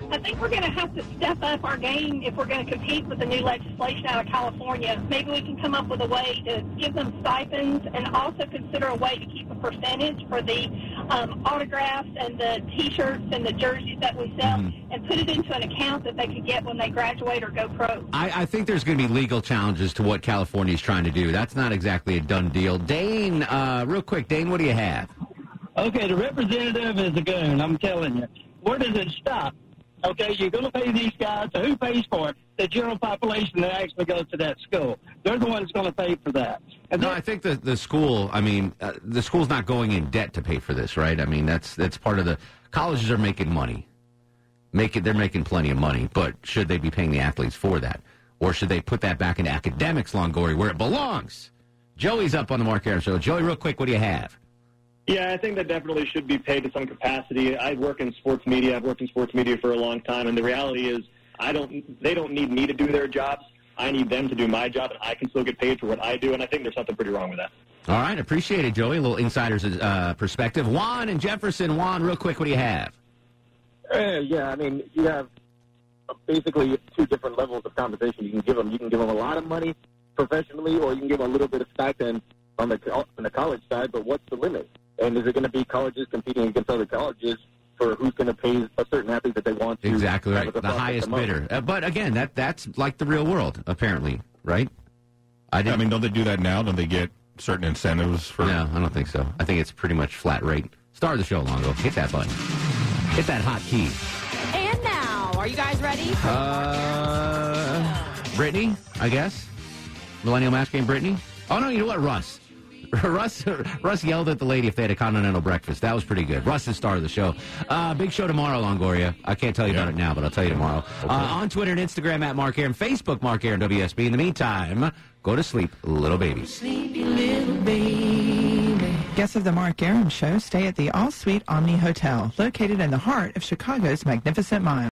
I think we're going to have to step up our game if we're going to compete with the new legislation out of California. Maybe we can come up with a way to give them stipends and also consider a way to keep a percentage for the autographs and the T-shirts and the jerseys that we sell and put it into an account that they could get when they graduate or go pro. I think there's going to be legal challenges to what California is trying to do. That's not exactly a done deal. Dane, real quick, Dane, what do you have? Okay, the representative is a goon, I'm telling you. where does it stop? Okay, you're going to pay these guys, so who pays for it? The general population that actually goes to that school. They're the ones going to pay for that. And No, I think the school, the school's not going in debt to pay for this, right? I mean, that's part of the colleges are making money. They're making plenty of money, but should they be paying the athletes for that? Or should they put that back into academics, Longoria, where it belongs? Joey's up on the Mark Arum Show. Joey, real quick, what do you have? Yeah, I think that definitely should be paid to some capacity. I work in sports media. I've worked in sports media for a long time, and the reality is they don't need me to do their jobs. I need them to do my job, and I can still get paid for what I do, and I think there's something pretty wrong with that. All right, appreciate it, Joey. A little insider's perspective. Juan and Jefferson. Juan, real quick, what do you have? Yeah, I mean, you have basically two different levels of compensation you can give them. You can give them a lot of money professionally, or you can give them a little bit of stipend on the college side, but what's the limit? And is it going to be colleges competing against other colleges for who's going to pay a certain athlete that they want to? Exactly right. The highest bidder. But again, that's like the real world, apparently, right? I mean, don't they do that now? Don't they get certain incentives for? No, I don't think so. I think it's pretty much flat rate. Star of the show, Longo. Hit that button. Hit that hot key. And now, are you guys ready? Brittany, I guess. Millennial Mask Game, Brittany. Oh no, you know what, Russ. Russ yelled at the lady if they had a continental breakfast. That was pretty good. Russ is star of the show. Big show tomorrow, Longoria. I can't tell you about it now, but I'll tell you tomorrow. Okay. On Twitter and Instagram at Mark Arum, Facebook Mark Arum WSB. In the meantime, go to sleep, little baby. Sleepy little baby. Guests of the Mark Arum Show stay at the All Suite Omni Hotel, located in the heart of Chicago's Magnificent Mile.